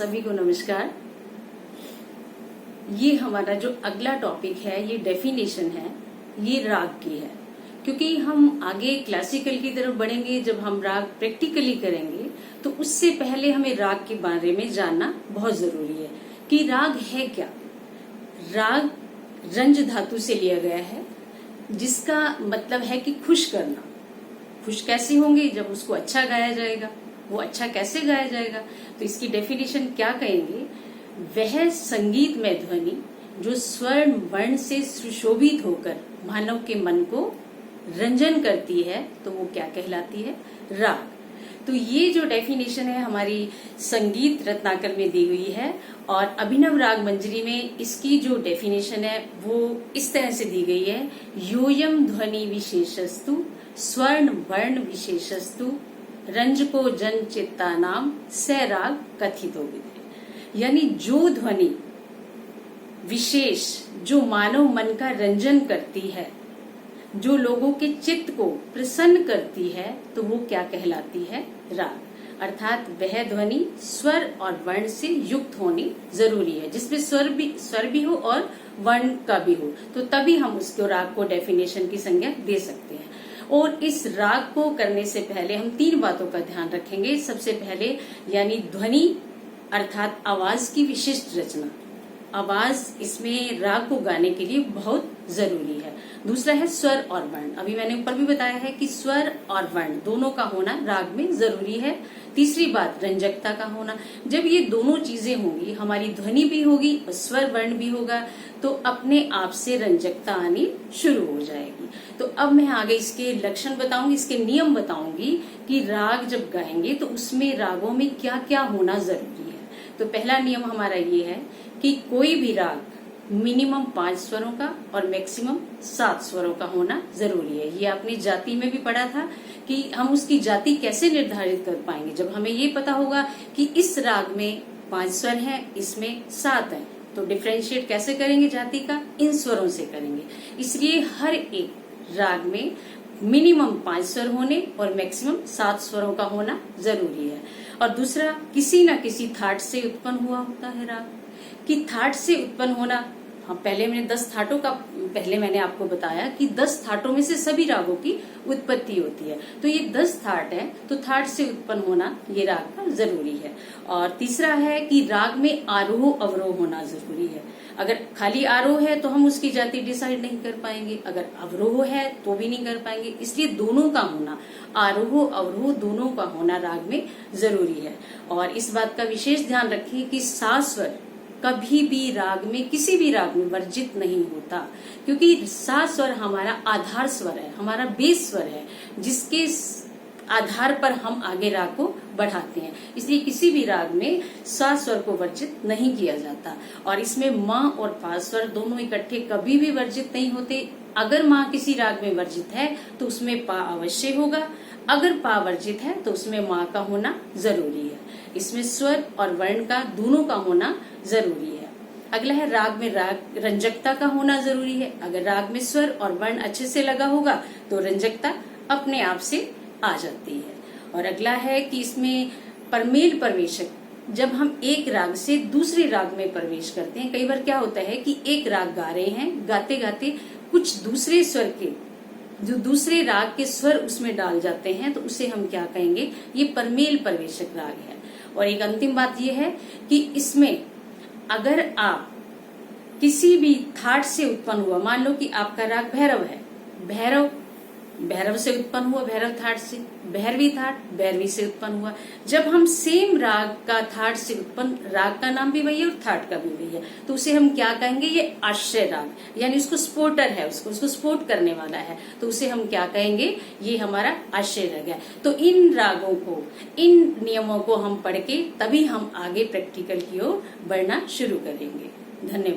सभी को नमस्कार। ये हमारा जो अगला टॉपिक है, ये डेफिनेशन है, ये राग की है। क्योंकि हम आगे क्लासिकल की तरफ बढ़ेंगे, जब हम राग प्रैक्टिकली करेंगे तो उससे पहले हमें राग के बारे में जानना बहुत जरूरी है कि राग है क्या। राग रंज धातु से लिया गया है, जिसका मतलब है कि खुश करना। खुश कैसे होंगे? जब उसको अच्छा गाया जाएगा। वो अच्छा कैसे गाया जाएगा? तो इसकी डेफिनेशन क्या कहेंगे? वह संगीतमय ध्वनि जो स्वर वर्ण से सुशोभित होकर मानव के मन को रंजन करती है, तो वो क्या कहलाती है? राग। तो ये जो डेफिनेशन है हमारी संगीत रत्नाकर में दी हुई है, और अभिनव राग मंजरी में इसकी जो डेफिनेशन है वो इस तरह से दी गई है। योयम ध्वनि विशेषस्तु स्वर्ण वर्ण विशेषस्तु रंजको जन चित्ता नाम स राग कथितो विधे। यानी जो ध्वनि विशेष जो मानव मन का रंजन करती है, जो लोगों के चित्त को प्रसन्न करती है, तो वो क्या कहलाती है? राग। अर्थात वह ध्वनि स्वर और वर्ण से युक्त होनी जरूरी है, जिसमें स्वर भी हो और वर्ण का भी हो, तो तभी हम उसको राग को डेफिनेशन की संज्ञा दे सकते हैं। और इस राग को करने से पहले हम 3 बातों का ध्यान रखेंगे। सबसे पहले यानी ध्वनि अर्थात आवाज की विशिष्ट रचना। आवाज इसमें राग को गाने के लिए बहुत जरूरी है। दूसरा है स्वर और वर्ण। अभी मैंने ऊपर भी बताया है कि स्वर और वर्ण दोनों का होना राग में जरूरी है। तीसरी बात रंजकता का होना। जब ये दोनों चीजें होंगी, हमारी ध्वनि भी होगी और स्वर वर्ण भी होगा, तो अपने आप से रंजकता आनी शुरू हो जाएगी। तो अब मैं आगे इसके लक्षण बताऊंगी, इसके नियम बताऊंगी कि राग जब गाएंगे तो उसमें रागों में क्या क्या होना जरूरी है। तो पहला नियम हमारा ये है कि कोई भी राग मिनिमम 5 स्वरों का और मैक्सिमम 7 स्वरों का होना जरूरी है। ये आपने जाति में भी पढ़ा था कि हम उसकी जाति कैसे निर्धारित कर पाएंगे, जब हमें ये पता होगा कि इस राग में 5 स्वर हैं, इसमें 7 हैं, तो डिफ्रेंशिएट कैसे करेंगे जाति का? इन स्वरों से करेंगे। इसलिए हर एक राग में मिनिमम 5 स्वर होने और मैक्सिमम 7 स्वरों का होना जरूरी है। और दूसरा, किसी न किसी थाट से उत्पन्न हुआ होता है राग। कि थाट से उत्पन्न होना, हाँ, पहले मैंने 10 थाटों का मैंने आपको बताया कि 10 थाटों में से सभी रागों की उत्पत्ति होती है। तो ये 10 थाट है, तो थाट से उत्पन्न होना ये राग का जरूरी है। और तीसरा है कि राग में आरोह अवरोह होना जरूरी है। अगर खाली आरोह है तो हम उसकी जाति डिसाइड नहीं कर पाएंगे, अगर अवरोह है तो भी नहीं कर पाएंगे। इसलिए दोनों का होना, आरोह अवरोह दोनों का होना राग में जरूरी है। और इस बात का विशेष ध्यान रखें कि 7 स्वर कभी भी राग में, किसी भी राग में वर्जित नहीं होता, क्योंकि 7 स्वर हमारा आधार स्वर है, हमारा बेस स्वर है, जिसके आधार पर हम आगे राग को बढ़ाते हैं। इसलिए किसी भी राग में 7 स्वर को वर्जित नहीं किया जाता। और इसमें माँ और पा स्वर दोनों इकट्ठे कभी भी वर्जित नहीं होते। अगर माँ किसी राग में वर्जित है तो उसमें पा अवश्य होगा, अगर पा वर्जित है तो उसमें माँ का होना जरूरी है। इसमें स्वर और वर्ण का दोनों का होना जरूरी है। अगला है राग में रंजकता का होना जरूरी है। अगर राग में स्वर और वर्ण अच्छे से लगा होगा तो रंजकता अपने आप से आ जाती है। और अगला है कि इसमें परमेल प्रवेशक, जब हम एक राग से दूसरे राग में प्रवेश करते हैं, कई बार क्या होता है कि एक राग गा रहे हैं, गाते गाते कुछ दूसरे स्वर के, जो दूसरे राग के स्वर उसमें डाल जाते हैं, तो उसे हम क्या कहेंगे? ये परमेल प्रवेशक राग है। और एक अंतिम बात यह है कि इसमें अगर आप किसी भी थाट से उत्पन्न हुआ, मान लो कि आपका राग भैरव है, भैरव से उत्पन्न हुआ, भैरव थाट से, भैरवी थाट भैरवी से उत्पन्न हुआ। जब हम सेम राग का थाट से उत्पन्न, राग का नाम भी वही है और थाट का भी वही है, तो उसे हम क्या कहेंगे? ये आश्रय राग, यानी उसको स्पोर्टर है, उसको स्पोर्ट करने वाला है, तो उसे हम क्या कहेंगे? ये हमारा आश्रय राग है। तो इन रागों को, इन नियमों को हम पढ़ के तभी हम आगे प्रैक्टिकल की ओर बढ़ना शुरू करेंगे। धन्यवाद।